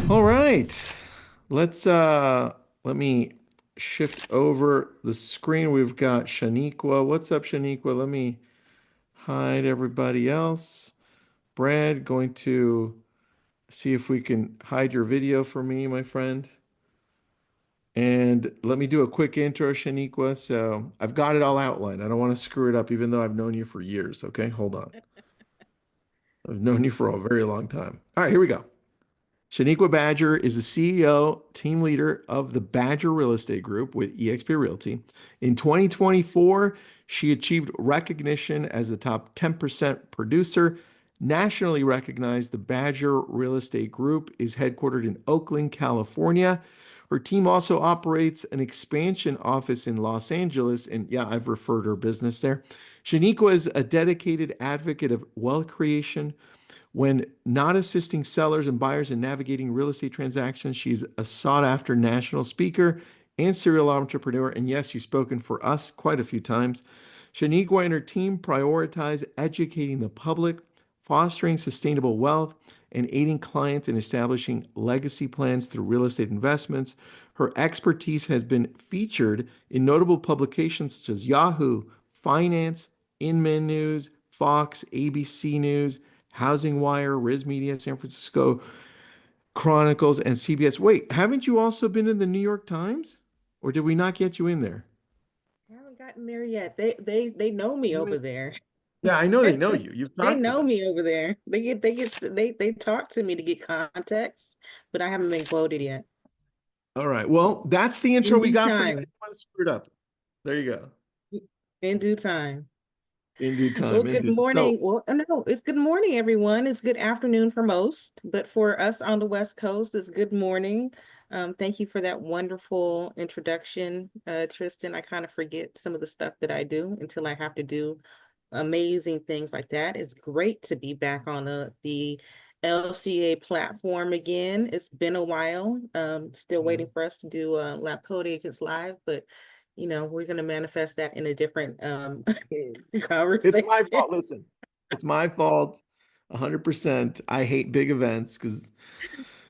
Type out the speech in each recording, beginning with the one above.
All right. Let me shift over the screen. We've got Shawneequa. What's up, Shawneequa? Let me hide everybody else. Brad, going to see if we can hide your video for me, my friend. And let me do a quick intro, Shaniqua. So I've got it all outlined. I don't want to screw it up, even though I've known you for years. Okay, hold on. I've known you for a very long time. All right, here we go. Shaniqua Badger is the CEO, team leader of the Badger Real Estate Group with eXp Realty. In 2024, she achieved recognition as a top 10% producer. Nationally recognized, the Badger Real Estate Group is headquartered in Oakland, California. Her team also operates an expansion office in Los Angeles, and yeah, I've referred her business there. Shaniqua is a dedicated advocate of wealth creation, when not assisting sellers and buyers in navigating real estate transactions. She's a sought after national speaker and serial entrepreneur. And yes, you've spoken for us quite a few times. Shaniqua and her team prioritize educating the public, fostering sustainable wealth, and aiding clients in establishing legacy plans through real estate investments. Her expertise has been featured in notable publications such as Yahoo, Finance, Inman News, Fox, ABC News, Housing Wire, Riz Media, San Francisco Chronicles, and CBS. Wait, haven't you also been in the New York Times? Or did we not get you in there? I haven't gotten there yet. They know me You over in- there. Yeah, I know they know you. You've They talked to know them. me over there. They talk to me to get context, but I haven't been quoted yet. All right. Well, that's the intro In we due got for you. I time. didn't want to screw it up. There you go. In due time. In due Well, time. In good due. So morning. Well, no, it's good morning, everyone. It's good afternoon for most, but for us on the West Coast, it's good morning. Thank you for that wonderful introduction, Tristan. I kind of forget some of the stuff that I do until I have to do amazing things like that. It's great to be back on the LCA platform again. It's been a while. Still waiting for us to do Lab Code Agents Live, but we're gonna manifest that in a different it's conversation. my fault. Listen, it's my fault. 100%. I hate big events because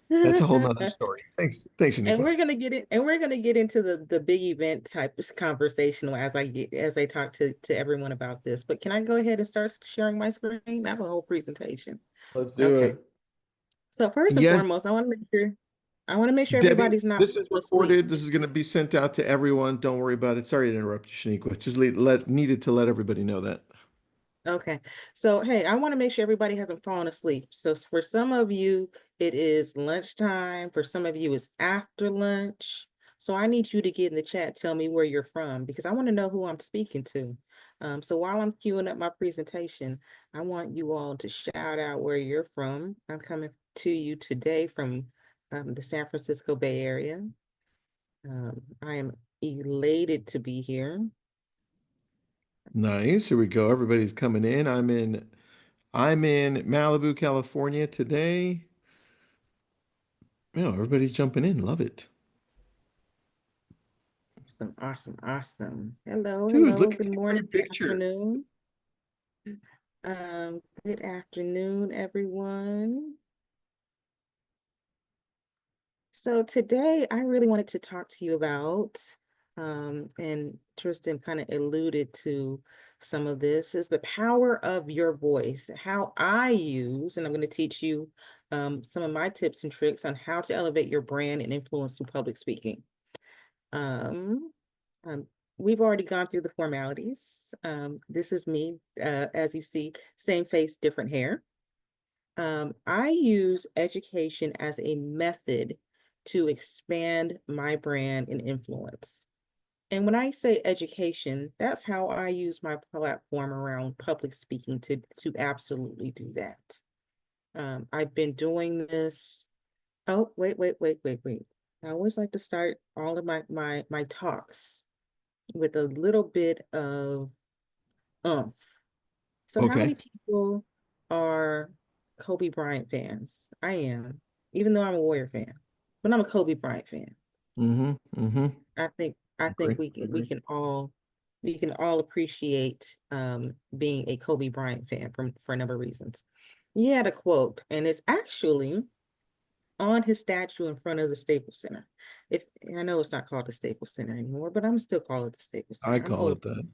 that's a whole nother story. Thanks. Thanks, And Shaniqua. we're gonna get into the big event type of conversation as I talk to everyone about this. But can I go ahead and start sharing my screen? I have a whole presentation. Let's do Okay. it. So first and Yes, foremost, I want to make sure Debbie, everybody's not this is asleep. recorded. This is going to be sent out to everyone. Don't worry about it. Sorry to interrupt you, Shaniqua. Just needed to let everybody know that. Okay. So, hey, I want to make sure everybody hasn't fallen asleep. So, for some of you, it is lunchtime. For some of you, it's after lunch. So, I need you to get in the chat, tell me where you're from, because I want to know who I'm speaking to. So, while I'm queuing up my presentation, I want you all to shout out where you're from. I'm coming to you today from the San Francisco Bay Area. I am elated to be here. Nice. Here we go. Everybody's coming in. I'm in Malibu, California today. Yeah, everybody's jumping in. Love it. Awesome, awesome, awesome. Hello, Dude, hello, look at good that morning, great good picture. afternoon. Good afternoon, everyone. So today I really wanted to talk to you about, and Tristan kind of alluded to some of this, is the power of your voice, how I use, and I'm going to teach you some of my tips and tricks on how to elevate your brand and influence through public speaking. Um, um, we've already gone through the formalities. This is me, as you see, same face, different hair. I use education as a method to expand my brand and influence. And when I say education, that's how I use my platform around public speaking to absolutely do that. I've been doing this. Oh, wait. I always like to start all of my talks with a little bit of umph. So how Okay. many people are Kobe Bryant fans? I am, even though I'm a Warrior fan, but I'm a Kobe Bryant fan. Mm-hmm. Mm-hmm. I think Agree. we can we Agree. can all we can all appreciate being a Kobe Bryant fan for a number of reasons. He had a quote, and it's actually on his statue in front of the Staples Center. If I know it's not called the Staples Center anymore, but I'm still call it the Staples I Center. I'm call old. it that.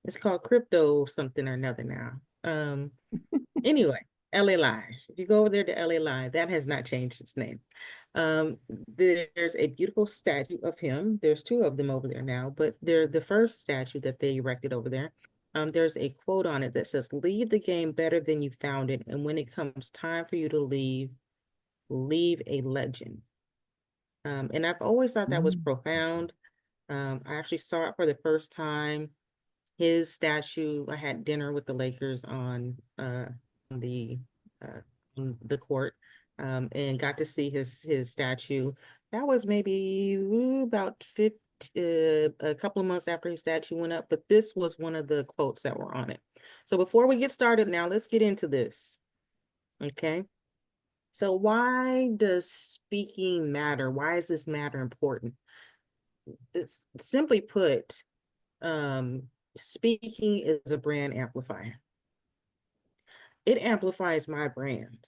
It's called crypto something or another now. Anyway, LA Live. If you go over there to LA Live, that has not changed its name. There's a beautiful statue of him. There's two of them over there now, but they're the first statue that they erected over there. There's a quote on it that says, "Leave the game better than you found it, and when it comes time for you to leave, leave a legend." And I've always thought that was Mm. profound. I actually saw it for the first time. His statue, I had dinner with the Lakers the on the court, and got to see his statue. That was maybe about 50, a couple of months after his statue went up, but this was one of the quotes that were on it. So before we get started now, let's get into this. Okay. So why does speaking matter? Why is this matter important? It's simply put, speaking is a brand amplifier. It amplifies my brand.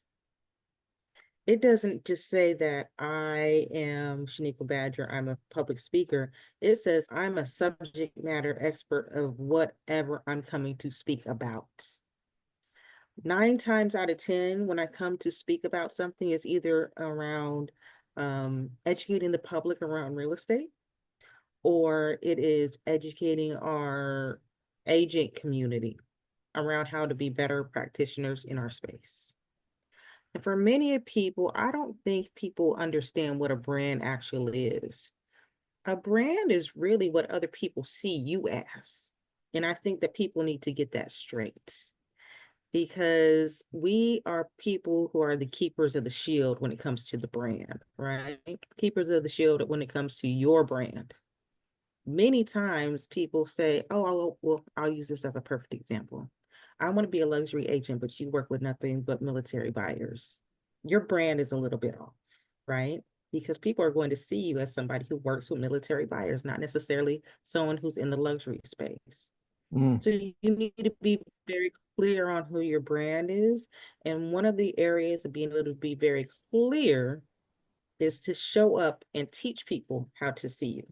It doesn't just say that I am Shawneequa Badger, I'm a public speaker. It says I'm a subject matter expert of whatever I'm coming to speak about. 9 times out of 10, when I come to speak about something, it's either around educating the public around real estate, or it is educating our agent community around how to be better practitioners in our space. And for many people, I don't think people understand what a brand actually is. A brand is really what other people see you as. And I think that people need to get that straight, because we are people who are the keepers of the shield when it comes to the brand, right? Keepers of the shield when it comes to your brand. Many times people say, oh, well, I'll use this as a perfect example. I want to be a luxury agent, but you work with nothing but military buyers. Your brand is a little bit off, right? Because people are going to see you as somebody who works with military buyers, not necessarily someone who's in the luxury space. Mm. So you need to be very clear on who your brand is. And one of the areas of being able to be very clear is to show up and teach people how to see you.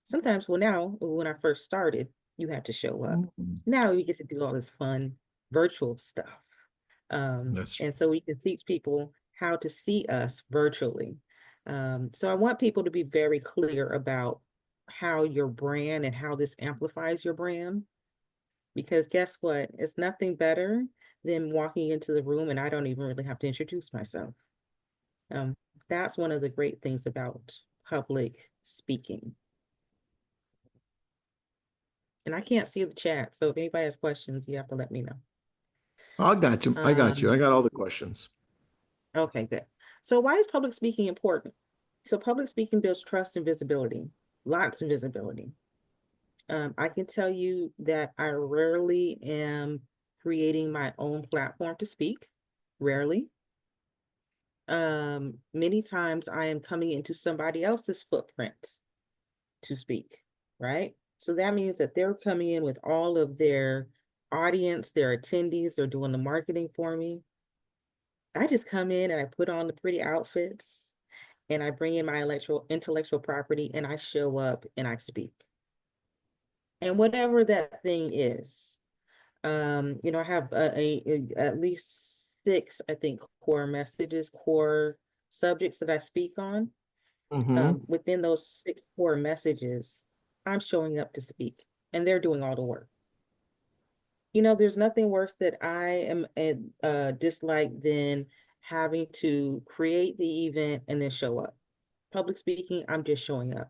Sometimes, well, now when I first started, you had to show up. Mm. Now we get to do all this fun virtual stuff. That's true. And so we can teach people how to see us virtually. So I want people to be very clear about how your brand and how this amplifies your brand. Because guess what? It's nothing better than walking into the room and I don't even really have to introduce myself. Um, that's one of the great things about public speaking. And I can't see the chat, so if anybody has questions, you have to let me know. I got you. I got you. I Um, got all the questions. okay, good. So why is public speaking important? So public speaking builds trust and visibility, lots of visibility. I can tell you that I rarely am creating my own platform to speak, rarely. Many times I am coming into somebody else's footprint to speak, right? So that means that they're coming in with all of their audience, their attendees, they're doing the marketing for me. I just come in and I put on the pretty outfits and I bring in my intellectual property and I show up and I speak. And whatever that thing is, I have at least 6, I think, core messages, core subjects that I speak on. Mm-hmm. Within those 6 core messages, I'm showing up to speak and they're doing all the work. There's nothing worse that I am dislike than having to create the event and then show up. Public speaking, I'm just showing up.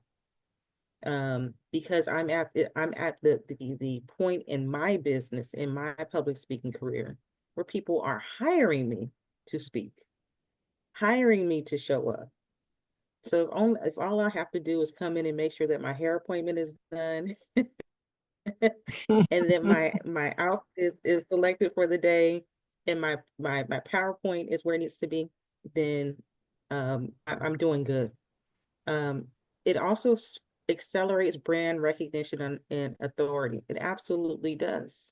Because I'm at the point in my business, in my public speaking career, where people are hiring me to speak, hiring me to show up. So if all I have to do is come in and make sure that my hair appointment is done and that my outfit is selected for the day and my PowerPoint is where it needs to be, then I'm doing good. It also accelerates brand recognition and authority. It absolutely does.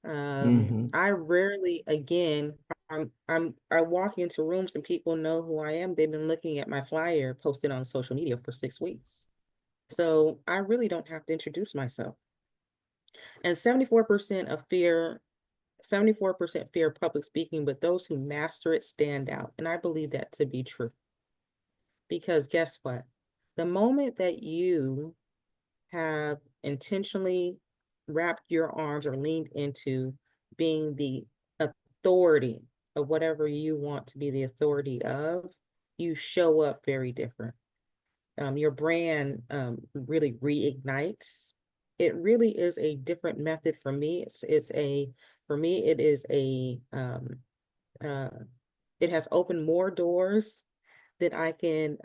Mm-hmm. I rarely, again, I walk into rooms and people know who I am. They've been looking at my flyer posted on social media for 6 weeks. So I really don't have to introduce myself. And 74% fear public speaking, but those who master it stand out. And I believe that to be true. Because guess what? The moment that you have intentionally wrapped your arms or leaned into being the authority of whatever you want to be the authority of, you show up very different. Your brand really reignites. It really is a different method for me. For me, it is uh, it has opened more doors that I can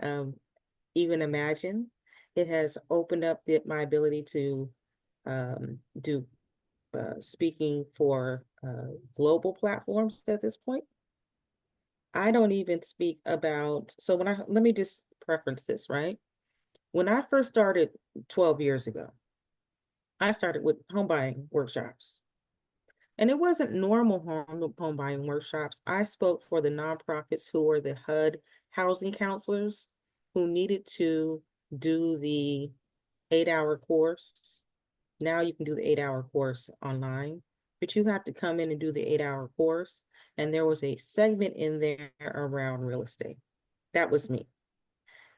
even imagine. It has opened up my ability to do speaking for global platforms at this point. I don't even speak about, so let me just preference this, right? When I first started 12 years ago, I started with home buying workshops. And it wasn't normal home buying workshops. I spoke for the nonprofits who were the HUD housing counselors who needed to do the 8-hour course. Now you can do the 8-hour course online, but you have to come in and do the 8-hour course. And there was a segment in there around real estate. That was me.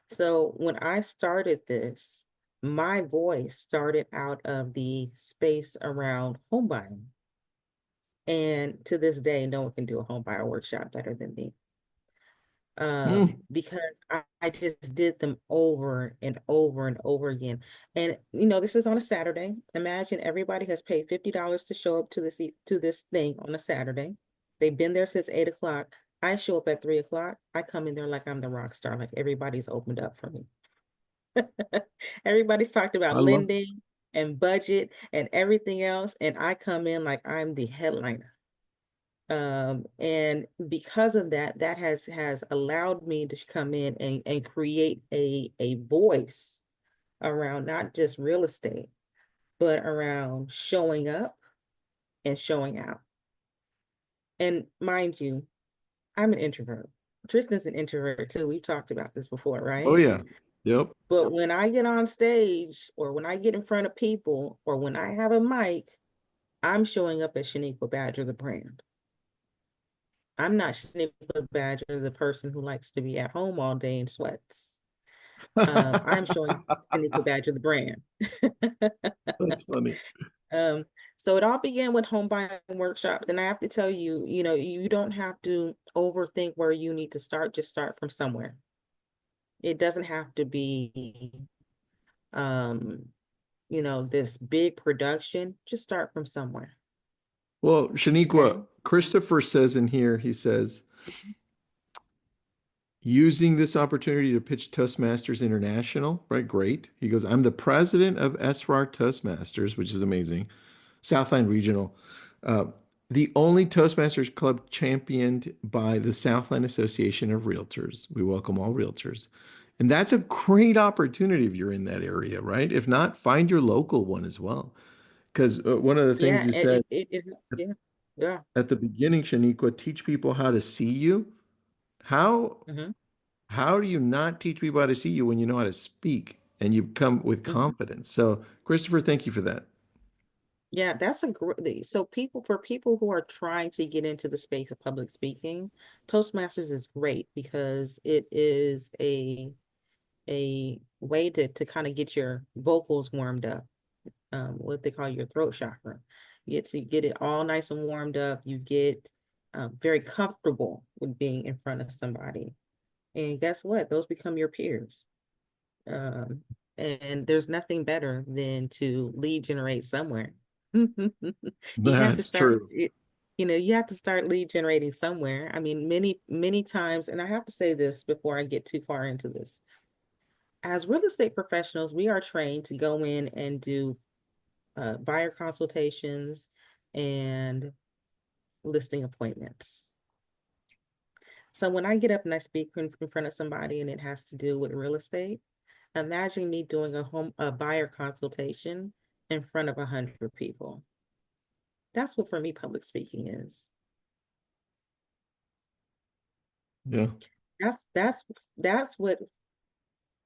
So when I started this, my voice started out of the space around home buying. And to this day, no one can do a home buyer workshop better than me. Because I just did them over and over and over again. And this is on a Saturday. Imagine everybody has paid $50 to show up to this thing on a Saturday. They've been there since 8 o'clock. I show up at 3 o'clock. I come in there like I'm the rock star, like everybody's opened up for me. Everybody's talked about I love. lending and budget and everything else, and I come in like I'm the headliner. And because of that, that has allowed me to come in and create a voice around not just real estate, but around showing up and showing out. And mind you, I'm an introvert. Tristan's an introvert too. We've talked about this before, Oh right? yeah. Yep. But when I get on stage or when I get in front of people or when I have a mic, I'm showing up as Shawneequa Badger, the brand. I'm not Shawneequa Badger, the person who likes to be at home all day in sweats. I'm showing Shawneequa Badger, the brand. That's funny. Um, so it all began with home buying workshops. And I have to tell you, you don't have to overthink where you need to start, just start from somewhere. It doesn't have to be um this big production, just start from somewhere. Well, Okay. Shaniqua, Christopher says in here, he says, using this opportunity to pitch Toastmasters International, right? Great. He goes, I'm the president of SRAR Toastmasters, which is amazing. Southline Regional. Uh, the only Toastmasters club championed by the Southline Association of Realtors. We welcome all realtors. And that's a great opportunity if you're in that area, right? If not, find your local one as well. Because one of the things Yeah, you said yeah, yeah. at the beginning, Shaniqua, teach people how to see you. How Hmm. how do you not teach people how to see you when you know how to speak and you come with Hmm. confidence? So, Christopher, thank you for that. Yeah, that's a great. So people who are trying to get into the space of public speaking, Toastmasters is great because it is a way to kind of get your vocals warmed up, what they call your throat chakra. You get to get it all nice and warmed up. You get very comfortable with being in front of somebody. And guess what? Those become your peers. Um, and there's nothing better than to lead generate somewhere. You have to That's start, true. you have to start lead generating somewhere. I mean, many times, and I have to say this before I get too far into this. As real estate professionals, we are trained to go in and do buyer consultations and listing appointments. So when I get up and I speak in front of somebody and it has to do with real estate, imagine me doing a buyer consultation in front of 100 people. That's what for me public speaking is. Yeah. That's that's what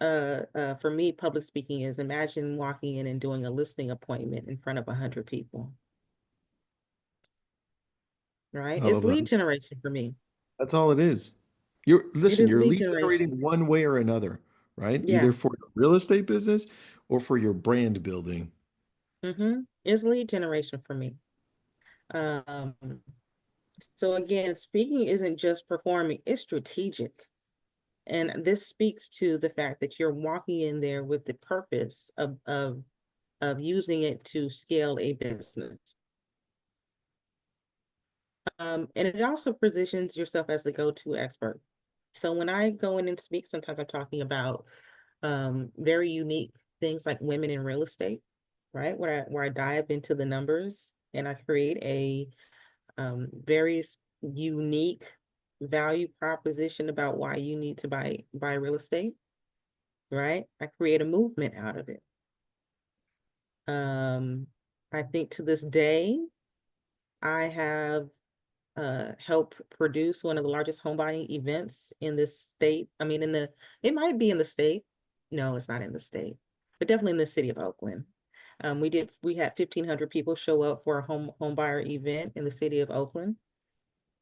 for me public speaking is. Imagine walking in and doing a listing appointment in front of 100 people, right? I It's love lead that. generation for me. That's all it is. You're It listen, is you're lead lead generation. generating one way or another, right? Either Yeah. for your real estate business or for your brand building. It's lead generation for me. Um, so again, speaking isn't just performing, it's strategic. And this speaks to the fact that you're walking in there with the purpose of using it to scale a business. And it also positions yourself as the go-to expert. So when I go in and speak, sometimes I'm talking about very unique things like women in real estate, right? Where I dive into the numbers and I create a very unique value proposition about why you need to buy real estate, right? I create a movement out of it. I think to this day, I have helped produce one of the largest home buying events in this state. I mean, it might be in the state. No, it's not in the state, but definitely in the city of Oakland. We had 1,500 people show up for a home buyer event in the city of Oakland.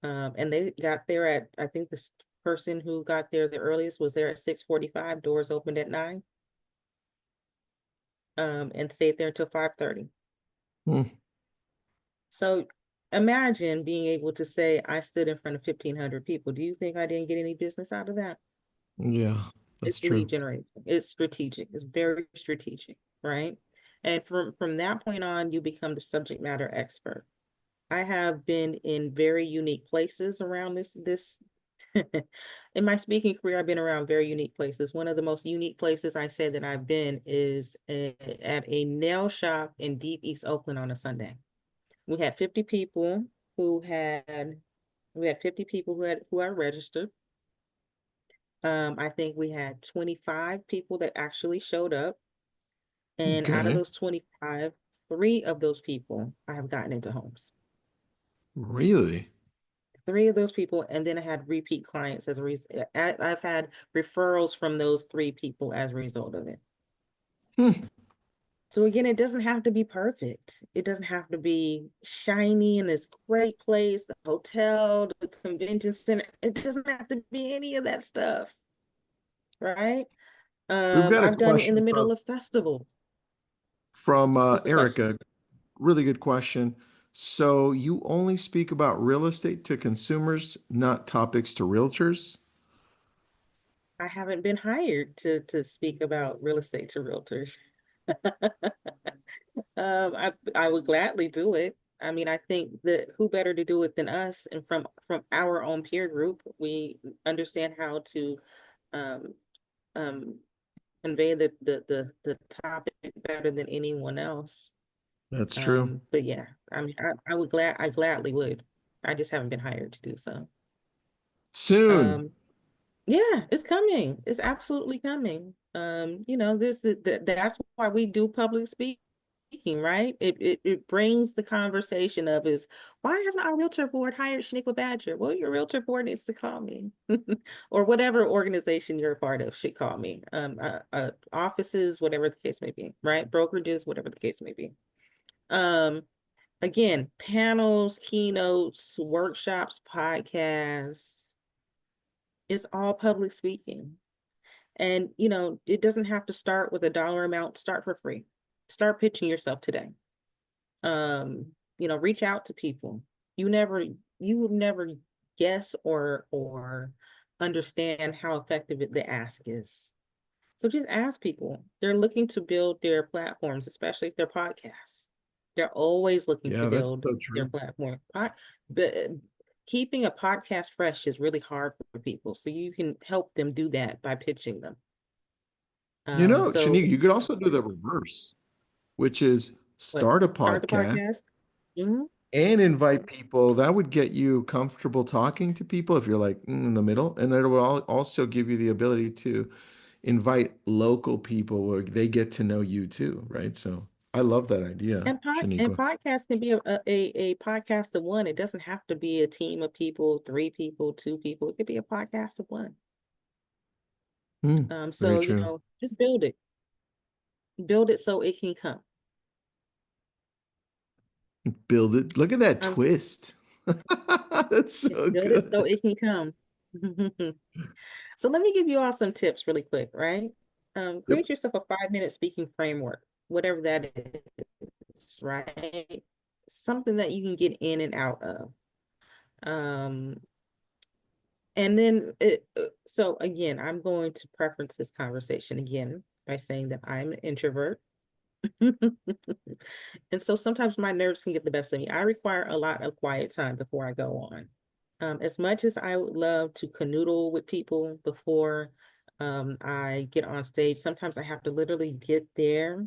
And they got there at, I think this person who got there the earliest was there at 6:45, doors opened at 9, and stayed there until 5:30. Hmm. So imagine being able to say, I stood in front of 1,500 people. Do you think I didn't get any business out of that? Yeah, that's It's true. lead generation. It's strategic. It's very strategic, right? And from that point on, you become the subject matter expert. I have been in very unique places around this. In my speaking career, I've been around very unique places. One of the most unique places I say that I've been is at a nail shop in deep East Oakland on a Sunday. We had 50 people who had we had 50 people who are registered. I think we had 25 people that actually showed up. And out of Okay. those 25, three of those people I have gotten into homes. Really? Three of those people, and then I had repeat clients as a reason. I've had referrals from those three people as a result of it. Hmm. So again, it doesn't have to be perfect. It doesn't have to be shiny in this great place, the hotel, the convention center. It doesn't have to be any of that stuff, right? We've got a I've done it in the question middle of festivals. from What's the question? Erica. Really good question. So you only speak about real estate to consumers, not topics to realtors? I haven't been hired to speak about real estate to realtors. I would gladly do it. I mean, I think that who better to do it than us? And from our own peer group, we understand how to um, um, convey the topic better than anyone else. That's true. But yeah, I mean, I gladly would. I just haven't been hired to do so. Soon. Um, Yeah, it's coming. It's absolutely coming. That's why we do public speaking, right? It brings the conversation of is why hasn't our realtor board hired Shawneequa Badger? Well, your realtor board needs to call me, or whatever organization you're a part of should call me. Offices, whatever the case may be, right? Brokerages, whatever the case may be. Um, Again, panels, keynotes, workshops, podcasts. It's all public speaking. And, it doesn't have to start with a dollar amount. Start for free. Start pitching yourself today. Reach out to people. You will never guess or understand how effective the ask is. So just ask people. They're looking to build their platforms, especially if they're podcasts. They're always looking to Yeah, that's build so their true. platform. But keeping a podcast fresh is really hard for people. So you can help them do that by pitching them. You know, So Shanique, you could also do the reverse, which is what? start a Start the podcast podcast? Hmm. and invite people. That would get you comfortable talking to people if you're like in the middle. And it will also give you the ability to invite local people where they get to know you too, right? So, I love that idea, And Shaniqua. podcast can be a podcast of one. It doesn't have to be a team of people, three people, two people. It could be a podcast of one. Very So, true. just build it. Build it so it can come. Build it. Look at that Um, twist. That's so Build it so good. it can come. So let me give you all some tips really quick, right? Yep. Create yourself a 5-minute speaking framework, whatever that is, right? Something that you can get in and out of. Um, and then so again, I'm going to preference this conversation again by saying that I'm an introvert. And so sometimes my nerves can get the best of me. I require a lot of quiet time before I go on. As much as I would love to canoodle with people before I get on stage, sometimes I have to literally get there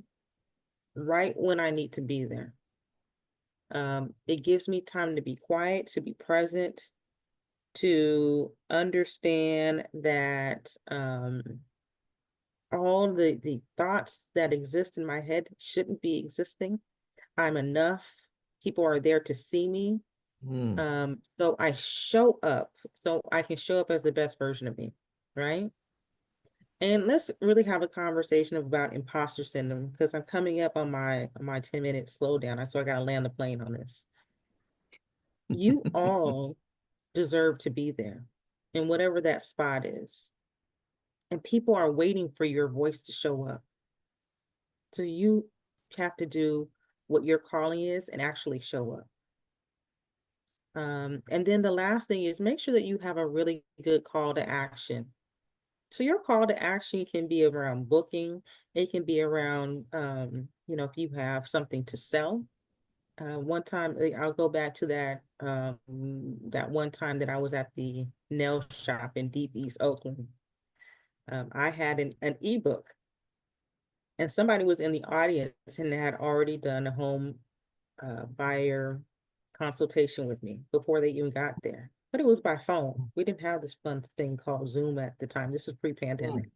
right when I need to be there. It gives me time to be quiet, to be present, to understand that all the thoughts that exist in my head shouldn't be existing. I'm enough. People are there to see me. Mm. So I show up so I can show up as the best version of me, right? And let's really have a conversation about imposter syndrome because I'm coming up on my 10-minute slowdown. So I gotta land the plane on this. You all deserve to be there in whatever that spot is. And people are waiting for your voice to show up. So you have to do what your calling is and actually show up. And then the last thing is make sure that you have a really good call to action. So your call to action can be around booking. It can be around, if you have something to sell. One time, I'll go back to that one time that I was at the nail shop in Deep East Oakland. I had an ebook, and somebody was in the audience and they had already done a home buyer consultation with me before they even got there. But it was by phone. We didn't have this fun thing called Zoom at the time. This is pre-pandemic. Mm.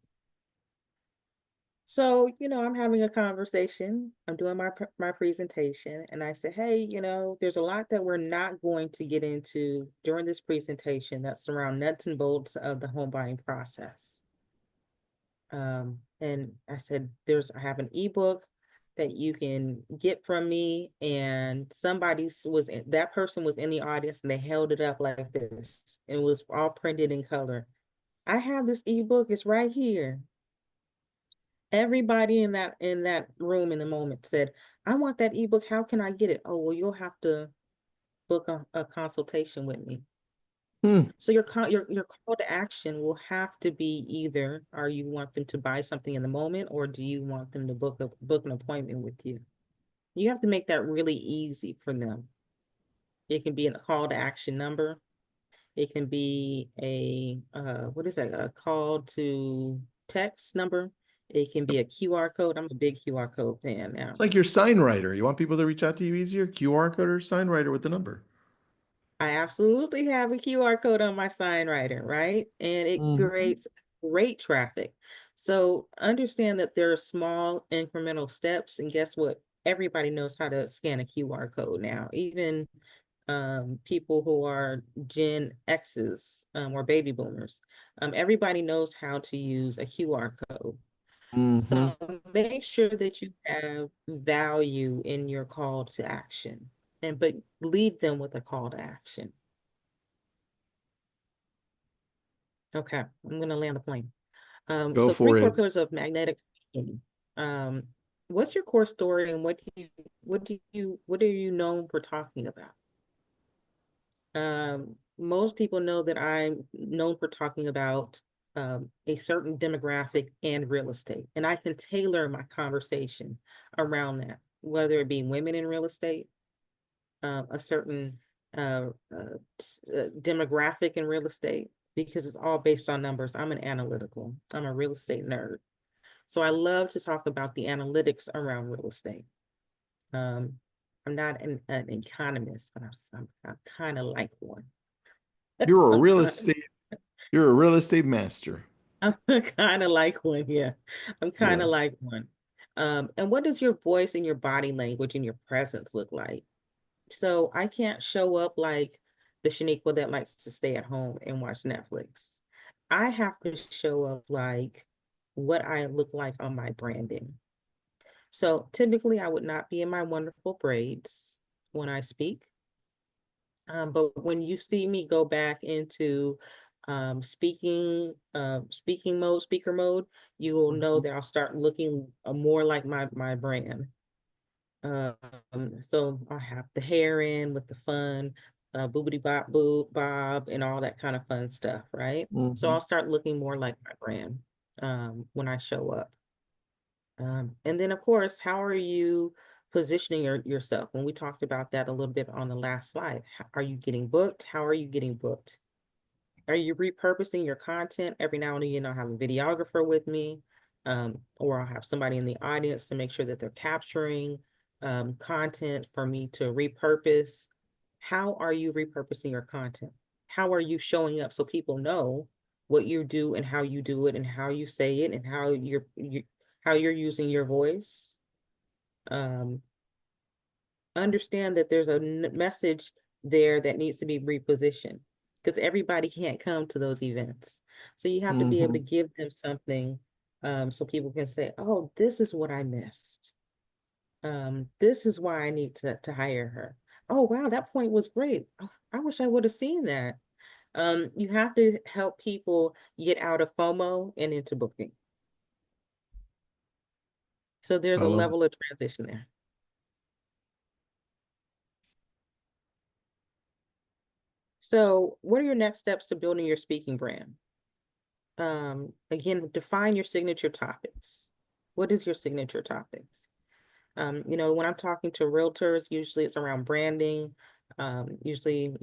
So, I'm having a conversation. I'm doing my presentation, and I said, "Hey, there's a lot that we're not going to get into during this presentation that's around nuts and bolts of the home buying process." And I said, I have an ebook that you can get from me, and that person was in the audience, and they held it up like this. It was all printed in color. I have this ebook. It's right here. Everybody in that room in the moment said, I want that ebook. How can I get it? Oh, well, you'll have to book a consultation with me. Hmm. So your call to action will have to be either, are you want them to buy something in the moment, or do you want them to book an appointment with you? You have to make that really easy for them. It can be a call to action number. It can be what is that? A call to text number. It can be a QR code. I'm a big QR code fan It's now. like your sign writer. You want people to reach out to you easier? QR code or sign writer with the number. I absolutely have a QR code on my sign writer, right? And it Hmm. creates great traffic. So understand that there are small incremental steps. And guess what? Everybody knows how to scan a QR code now. Even people who are Gen X's or baby boomers. Everybody knows how to use a QR code. Hmm. So make sure that you have value in your call to action, but leave them with a call to action. Okay, I'm gonna land the plane. Go So three for core it. pillars of magnetic thinking. Um, what's your core story, and what are you known for talking about? Most people know that I'm known for talking about a certain demographic and real estate, and I can tailor my conversation around that, whether it be women in real estate, a certain demographic in real estate, because it's all based on numbers. I'm a real estate nerd. So I love to talk about the analytics around real estate. Um, I'm not an economist, but I'm kind of like one You're a real sometimes. estate, you're a real estate master. I'm kind of like one, yeah. I'm kind Yeah. of like one. And what does your voice and your body language and your presence look like? So I can't show up like the Shawneequa that likes to stay at home and watch Netflix. I have to show up like what I look like on my branding. So typically I would not be in my wonderful braids when I speak. But when you see me go back into speaker mode, you will know Mhm. that I'll start looking more like my brand. So I have the hair in with the fun, boobity bop boob bob and all that kind of fun stuff, right? So Mhm. I'll start looking more like my brand when I show up. And then of course, how are you positioning yourself? When we talked about that a little bit on the last slide, are you getting booked? How are you getting booked? Are you repurposing your content? Every now and again, I'll have a videographer with me, or I'll have somebody in the audience to make sure that they're capturing content for me to repurpose. How are you repurposing your content? How are you showing up so people know what you do and how you do it and how you say it and how you're using your voice? Um, Understand that there's a message there that needs to be repositioned because everybody can't come to those events. So you have to be able to Mhm. give them something so people can say, oh, this is what I missed. This is why I need to hire her. Oh, wow, that point was great. Oh, I wish I would have seen that. You have to help people get out of FOMO and into booking. So there's I a love it. level of transition there. So what are your next steps to building your speaking brand? Again, define your signature topics. What is your signature topics? When I'm talking to realtors, usually it's around branding. Usually,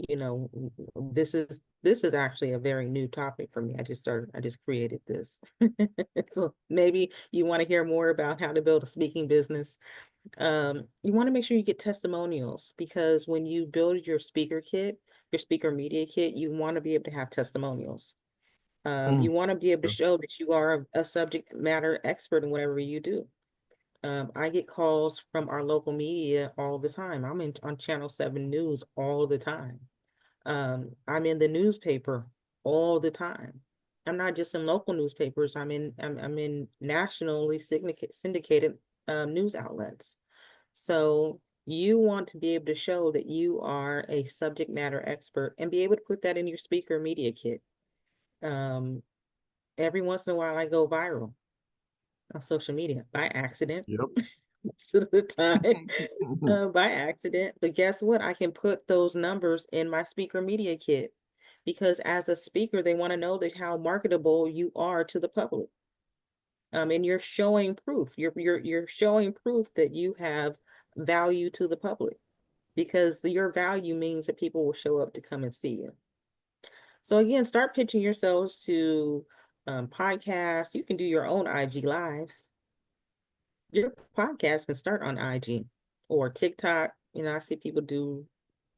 this is actually a very new topic for me. I just created this. So maybe you want to hear more about how to build a speaking business. You want to make sure you get testimonials because when you build your speaker kit, your speaker media kit, you want to be able to have testimonials. Mm. You want to be able to show that you are a subject matter expert in whatever you do. I get calls from our local media all the time. On Channel 7 News all the time. I'm in the newspaper all the time. I'm not just in local newspapers. I'm in nationally syndicated news outlets. So you want to be able to show that you are a subject matter expert and be able to put that in your speaker media kit. Um, every once in a while, I go viral on social media by accident. Yep. Most of the time, by accident. But guess what? I can put those numbers in my speaker media kit because as a speaker, they want to know that how marketable you are to the public. And you're showing proof. You're showing proof that you have value to the public because your value means that people will show up to come and see you. So again, start pitching yourselves to podcasts. You can do your own IG lives. Your podcast can start on IG or TikTok. I see people do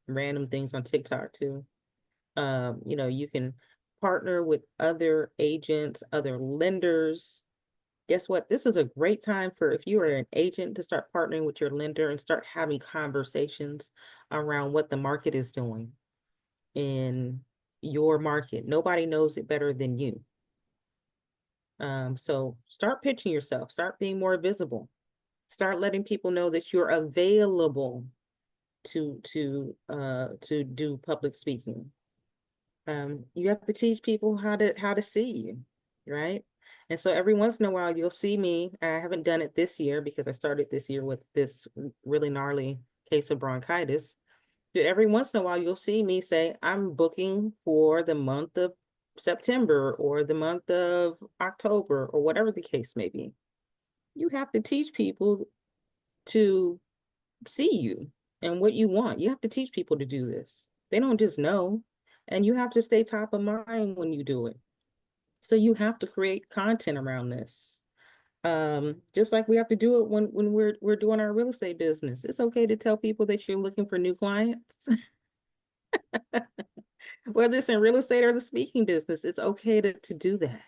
random things on TikTok too. You can partner with other agents, other lenders. Guess what? This is a great time for if you are an agent to start partnering with your lender and start having conversations around what the market is doing in your market. Nobody knows it better than you. So start pitching yourself, start being more visible, start letting people know that you're available to do public speaking. You have to teach people how to see you, right? And so every once in a while you'll see me. I haven't done it this year because I started this year with this really gnarly case of bronchitis. But every once in a while you'll see me say, I'm booking for the month of September or the month of October or whatever the case may be. You have to teach people to see you and what you want. You have to teach people to do this. They don't just know. And you have to stay top of mind when you do it. So you have to create content around this. Just like we have to do it when we're doing our real estate business. It's okay to tell people that you're looking for new clients. Whether it's in real estate or the speaking business, it's okay to do that.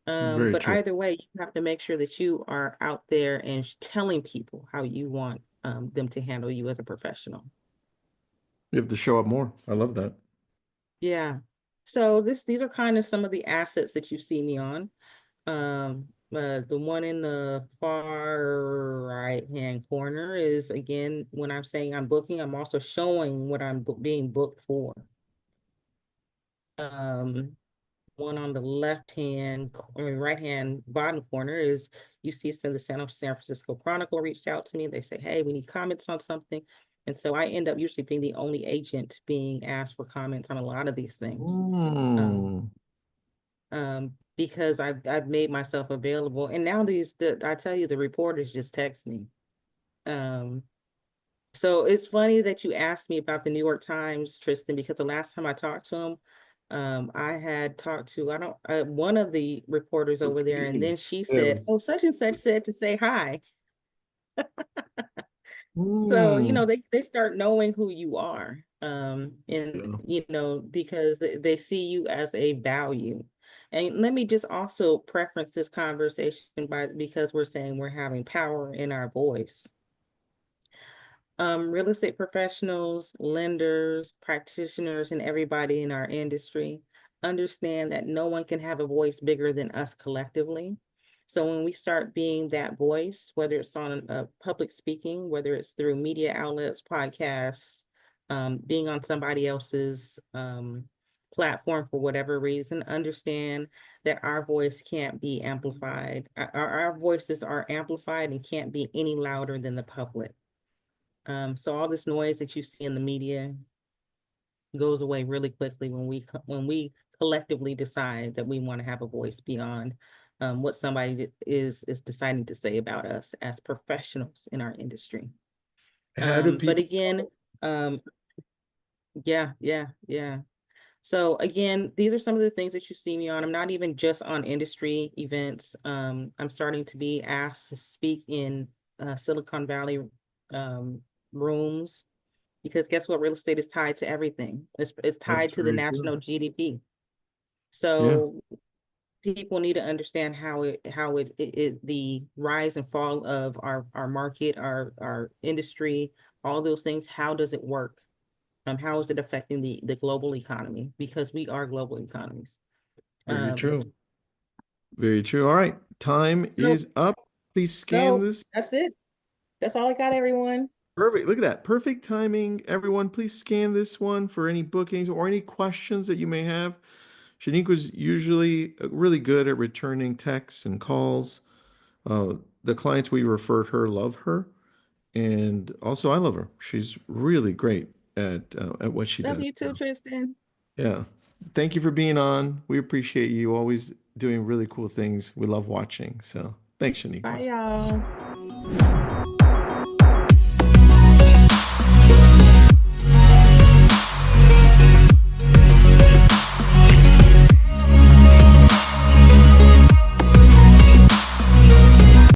Very But true. either way, you have to make sure that you are out there and telling people how you want them to handle you as a professional. You have to show up more. I love that. Yeah. So these are kind of some of the assets that you see me on. The one in the far right hand corner is again when I'm saying I'm booking, I'm also showing what I'm being booked for. Um, One on the left hand, right hand bottom corner is you see some the San Francisco Chronicle reached out to me. They say, hey, we need comments on something. And so I end up usually being the only agent being asked for comments on a lot of these things. Um, Mm. because I've made myself available. And nowadays, I tell you, the reporters just text me. Um, so it's funny that you asked me about the New York Times, Tristan, because the last time I talked to him, I had talked to I don't one of the reporters over there, and Okay. then she Yeah, it said, was. "Oh, such and such said to say hi." So, Mm. they start knowing who you are, and Yeah. because they see you as a value. And let me just also preference this conversation by because we're saying we're having power in our voice. Real estate professionals, lenders, practitioners, and everybody in our industry understand that no one can have a voice bigger than us collectively. So when we start being that voice, whether it's on public speaking, whether it's through media outlets, podcasts, being on somebody else's platform for whatever reason, understand that our voice can't be amplified. Our voices are amplified and can't be any louder than the public. So all this noise that you see in the media goes away really quickly when we collectively decide that we want to have a voice beyond what somebody is deciding to say about us as professionals in our industry. How do But people again, um, yeah, yeah, yeah. So again, these are some of the things that you see me on. I'm not even just on industry events. I'm starting to be asked to speak in Silicon Valley um, rooms because guess what? Real estate is tied to everything. It's That's tied to the very true. national GDP. Yeah. So people need to understand how the rise and fall of our market, our industry, all those things. How does it work? How is it affecting the global economy? Because we are global economies. Very Um, true. Very true. All right. Time so is up. Please scan so this. that's it. That's all I got, everyone. Perfect. Look at that. Perfect timing. Everyone, please scan this one for any bookings or any questions that you may have. Shanique was usually really good at returning texts and calls. The clients we referred her love her, and also I love her. She's really great at what she Love does. you too, So, Tristan. yeah. Thank you for being on. We appreciate you always doing really cool things. We love watching. So thanks, Shaniqua. Bye, y'all.